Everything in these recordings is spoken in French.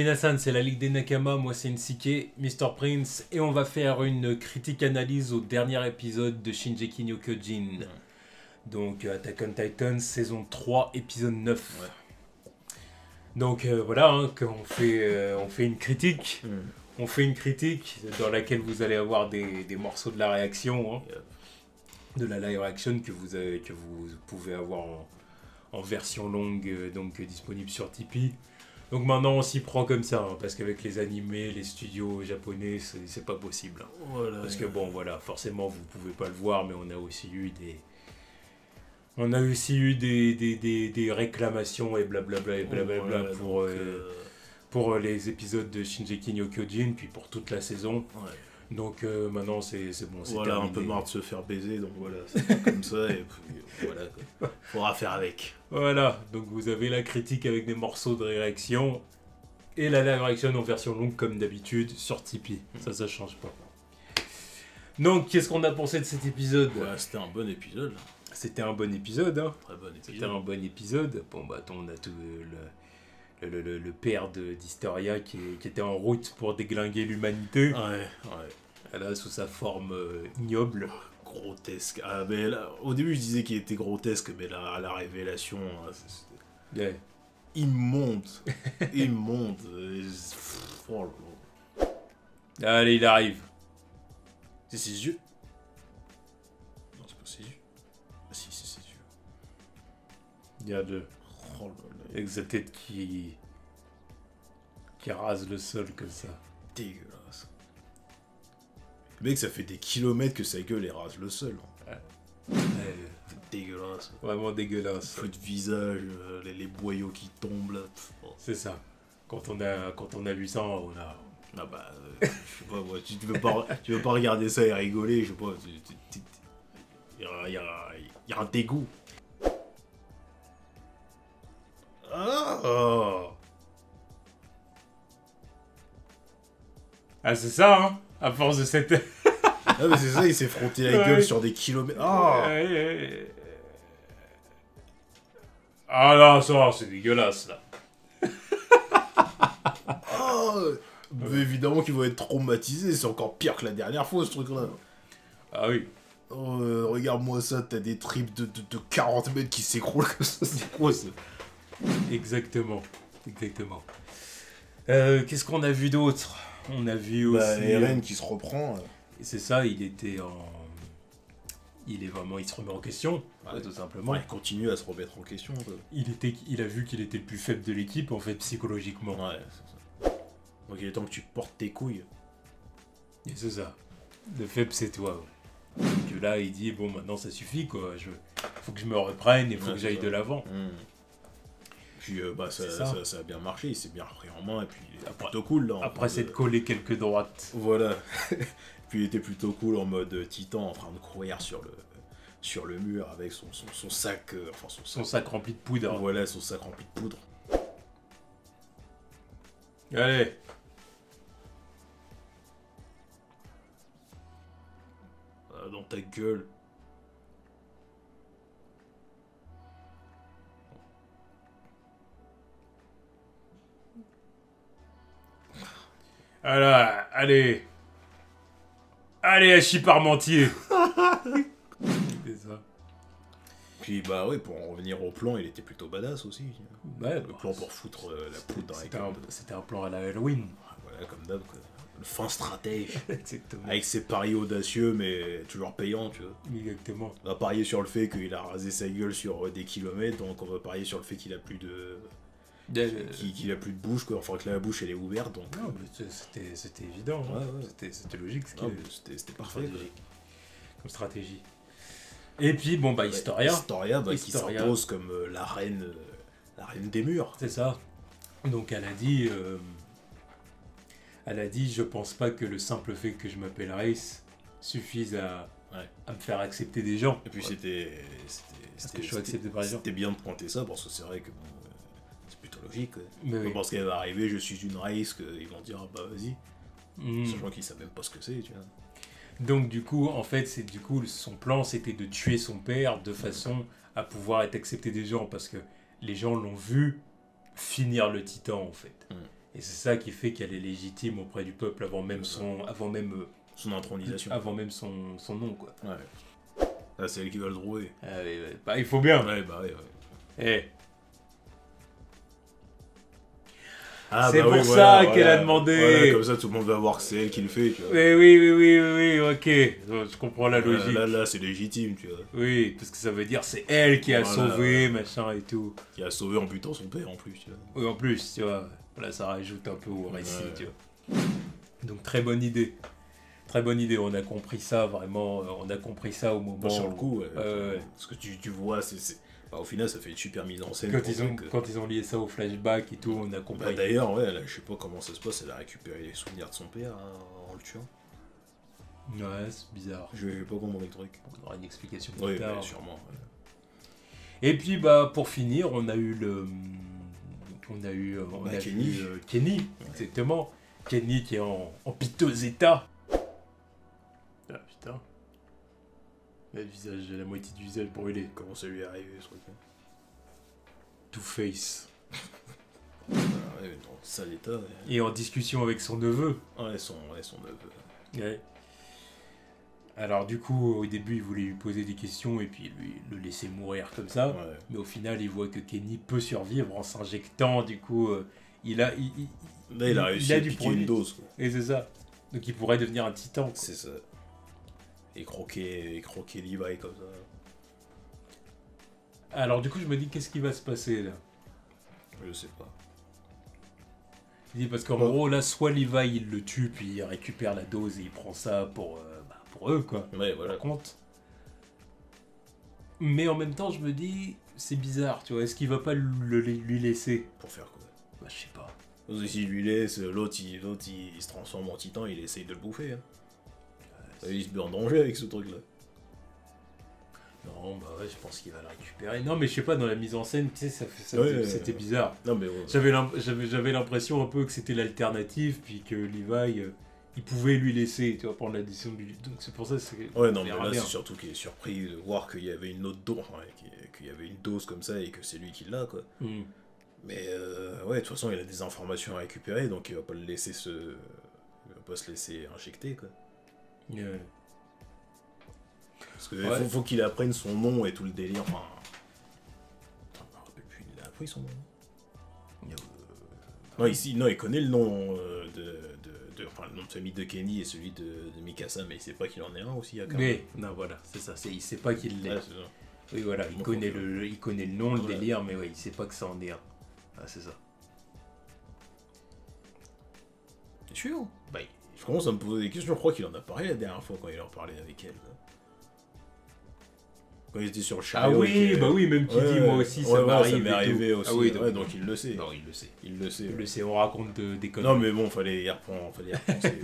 minasan, c'est la Ligue des Nakama, moi c'est Nsuke, Mr. Prince, et on va faire une critique-analyse au dernier épisode de Shingeki no Kyojin. Donc Attack on Titan, saison 3, épisode 9. Ouais. Donc voilà, hein, on fait une critique. On fait une critique dans laquelle vous allez avoir des morceaux de la réaction, hein, de la live reaction que vous pouvez avoir en version longue, donc disponible sur Tipeee. Donc maintenant on s'y prend comme ça, hein, parce qu'avec les animés, les studios japonais, c'est pas possible. Hein. Voilà, parce que bon voilà, forcément vous pouvez pas le voir, mais on a aussi eu des réclamations et blablabla pour les épisodes de Shingeki no Kyojin, puis pour toute la saison. Ouais. Donc maintenant c'est bon, c'est voilà, terminé. un peu marre de se faire baiser, donc voilà, c'est comme ça, et puis voilà, quoi. Faudra faire avec. Voilà, donc vous avez la critique avec des morceaux de réaction, et la live reaction en version longue comme d'habitude sur Tipeee. Ça change pas. Donc qu'est-ce qu'on a pensé de cet épisode? Ouais, c'était un bon épisode. C'était un bon épisode, hein. Très bon épisode. C'était un bon épisode. Bon bah on a tout le père d'Historia qui était en route pour déglinguer l'humanité. Ouais. Là, sous sa forme ignoble. Grotesque. Ah, mais là, au début, je disais qu'il était grotesque, mais là, la révélation, Ouais. immonde. Immonde. Oh là là. Allez, il arrive. C'est ses yeux? Non, c'est pas ses yeux. Ah si, c'est ses yeux. Regarde-le. Oh là là. Avec sa tête qui rase le sol comme ça. Dégueulasse. Le mec, ça fait des kilomètres que sa gueule rase le sol. Ouais. C'est dégueulasse. Vraiment dégueulasse. Feu de visage, les boyaux qui tombent là. C'est ça. Quand on a vu ça, on a... Ah bah, je sais pas, moi, tu veux pas regarder ça et rigoler, je sais pas. Il y a un dégoût. Ah, c'est ça, hein. À force de cette... Ah mais c'est ça, il s'est frotté la gueule sur des kilomètres. Ah là, ça, c'est dégueulasse, là. Mais évidemment qu'ils vont être traumatisés, c'est encore pire que la dernière fois ce truc-là. Ah oui. Regarde-moi ça, t'as des tripes de 40 mètres qui s'écroulent comme ça, c'est quoi ça? Exactement. Qu'est-ce qu'on a vu d'autre? On a vu aussi... Eren qui se reprend. C'est ça, il se remet en question, Ouais. tout simplement. Ouais, il continue à se remettre en question. Quoi. Il a vu qu'il était le plus faible de l'équipe, en fait, psychologiquement. Ouais, c'est ça. Donc il est temps que tu portes tes couilles. Et c'est ça. Le faible, c'est toi. Donc là, il dit, bon, maintenant, ça suffit, quoi. Faut que je me reprenne, il faut que j'aille de l'avant. Puis ça a bien marché, il s'est bien repris en main, et puis il était Après- plutôt cool là. Après s'être collé quelques droites. Voilà. Puis il était plutôt cool en mode titan en train de courir sur le mur avec son sac. Son sac rempli de poudre. Voilà, son sac rempli de poudre. Allez. Dans ta gueule. Alors, allez. Allez, Hachi Parmentier. C'est ça. Puis bah ouais, pour en revenir au plan, il était plutôt badass aussi. Ouais, Le plan pour foutre la poudre dans les câbles. C'était un plan à la Halloween. Voilà, comme d'hab, quoi. Le fin stratège. Exactement. Avec ses paris audacieux, mais toujours payants, tu vois. Exactement. On va parier sur le fait qu'il a rasé sa gueule sur des kilomètres, donc on va parier sur le fait qu'il a plus de... qu'il a plus de bouche, quoi. Enfin que la bouche elle est ouverte, donc... Non, mais c'était évident. Hein. Ouais. C'était logique. C'était parfait. Comme stratégie. Et puis, bon, bah, Historia. Historia qui s'impose comme la reine des murs. C'est ça. Donc, elle a dit, je pense pas que le simple fait que je m'appelle Race suffise à me faire accepter des gens. Et puis accepté par les gens. c'était bien de pointer ça, parce que c'est vrai que bon, c'est plutôt logique. Mais oui. Parce qu'elle va arriver, je suis une race, qu'ils vont dire, ah bah vas-y. Sachant qu'ils savent même pas ce que c'est, tu vois. Donc du coup, en fait, son plan, c'était de tuer son père de façon à pouvoir être accepté des gens, parce que les gens l'ont vu finir le titan, en fait. Et c'est ça qui fait qu'elle est légitime auprès du peuple avant même son intronisation. Avant même son nom, quoi. Ouais. Là, c'est elle qui va le trouver. Ah, ouais. Bah, il faut bien. Ouais, bah ouais. Eh. Ah, c'est bah pour oui, ça voilà, qu'elle a demandé. Voilà, comme ça, tout le monde va voir que c'est elle qui le fait, tu vois. Oui, ok. Je comprends la logique. Là, c'est légitime, tu vois. Oui, parce que ça veut dire c'est elle qui a sauvé, machin et tout. Qui a sauvé en butant son père, en plus, tu vois. Oui, en plus, tu vois. Là, ça rajoute un peu au récit, tu vois. Donc, très bonne idée. Très bonne idée. On a compris ça, vraiment. On a compris ça au moment... Pas sur le coup, ouais. Parce que tu vois, Bah, au final, ça fait une super mise en scène. Quand ils ont lié ça au flashback et tout, on a compris. Bah, d'ailleurs, ouais, là, je sais pas comment ça se passe, elle a récupéré les souvenirs de son père en le tuant. Ouais, c'est bizarre. Je vais pas comprendre le truc. On aura une explication plus tard. Oui, sûrement. Ouais. Et puis, bah, pour finir, on a eu Kenny. Kenny, exactement. Kenny qui est en piteux état. Ah, putain. La moitié du visage brûlé. Comment ça lui est arrivé, ce truc là Two-Face. Ouais, dans sale état. Ouais. Et en discussion avec son neveu. Ouais, son neveu. Ouais. Alors du coup, au début, il voulait lui poser des questions et puis lui le laisser mourir comme ça. Ouais. Mais au final, il voit que Kenny peut survivre en s'injectant. Du coup, il a réussi à piquer une dose. Quoi. Et c'est ça. Donc il pourrait devenir un titan. Quoi. C'est ça. Et croquer Levi comme ça. Alors du coup, je me dis, qu'est-ce qui va se passer là? Je sais pas. Il dit parce qu'en gros, là, soit Levi il le tue, puis il récupère la dose et il prend ça pour eux, quoi. Ouais, voilà. Par contre. Mais en même temps, je me dis, c'est bizarre, tu vois. Est-ce qu'il va pas lui laisser? Pour faire quoi? Bah, je sais pas. Parce que s'il lui laisse, l'autre il se transforme en titan, il essaye de le bouffer. Hein. Ouais, il se met en danger avec ce truc-là. Non, bah ouais, je pense qu'il va le récupérer. Non, mais je sais pas, dans la mise en scène, tu sais, c'était bizarre. Non, mais ouais. J'avais l'impression un peu que c'était l'alternative, puis que Levi, il pouvait lui laisser, tu vois, prendre la décision de lui. Donc c'est pour ça que. Ouais, non, mais là, c'est surtout qu'il est surpris de voir qu'il y avait une autre dose, qu'il y avait une dose comme ça et que c'est lui qui l'a, quoi. Mais ouais, de toute façon, il a des informations à récupérer, donc il va pas se laisser injecter, quoi. Parce que faut qu'il apprenne son nom et tout le délire. Enfin, je me rappelle plus, il a appris son nom. Non, il connaît le nom enfin, le nom de famille de Kenny et celui de Mikasa, mais il sait pas qu'il en est un aussi. Mais non, voilà, c'est ça. Il sait pas qu'il l'est. Oui, voilà, il connaît le nom, le délire, mais ouais, il sait pas que ça en est un. Ah, c'est ça. T'es sûr? Bah, je commence à me poser des questions. Je crois qu'il en a parlé la dernière fois quand il en parlait avec elle. Quand il était sur le chariot. Ah oui, bah oui, même qui dit moi aussi ça m'arrive. Ça m'est arrivé aussi. Ah oui, donc il le sait. Non, il le sait. On raconte des conneries. Non, mais bon, fallait y repenser.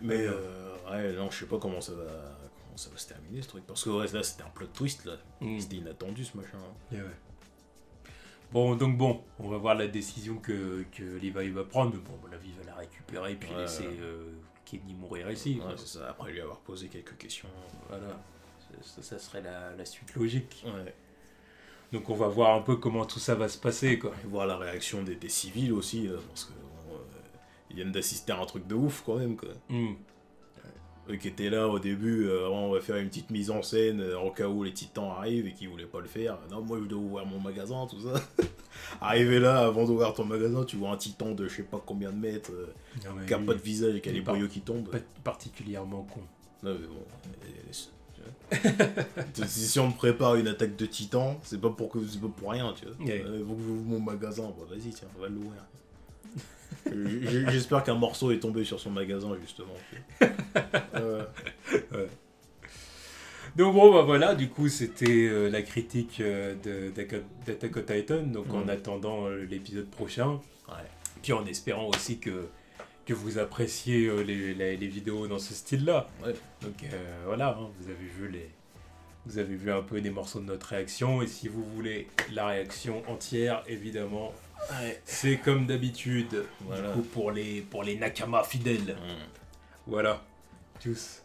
Mais ouais, non, je sais pas comment ça va se terminer ce truc. Parce que là, c'était un plot twist là. C'était inattendu ce machin. Ouais. Bon, on va voir la décision que Levi va prendre. Mais bon, la vie va la récupérer et puis laisser Kenny mourir ici. Ouais, c'est ça. Après lui avoir posé quelques questions. Voilà. Ça serait la suite logique. Ouais. Donc on va voir un peu comment tout ça va se passer, quoi. Et voir la réaction des civils aussi, parce que ils viennent d'assister à un truc de ouf quand même, quoi. Eux qui étaient là au début, on va faire une petite mise en scène en cas où les titans arrivent et qui voulaient pas le faire. Non, moi je dois ouvrir mon magasin, tout ça. Arrivé là, avant d'ouvrir ton magasin, tu vois un titan de je sais pas combien de mètres, qui a pas de visage et qui a les boyaux qui tombent. Pas particulièrement con. Non mais bon, si on me prépare une attaque de titan, c'est pas pour rien, tu vois. Faut que j'ouvre mon magasin, bah, vas-y, tiens, on va l'ouvrir. J'espère qu'un morceau est tombé sur son magasin, justement. Ouais. Donc bon, bah voilà, du coup, c'était la critique d'Attack on Titan, donc en attendant l'épisode prochain, puis en espérant aussi que vous appréciez les vidéos dans ce style-là. Ouais. Donc voilà, hein, vous avez vu un peu des morceaux de notre réaction, et si vous voulez la réaction entière, évidemment, c'est comme d'habitude, voilà. Du coup, pour les Nakama fidèles. Voilà, tchuss.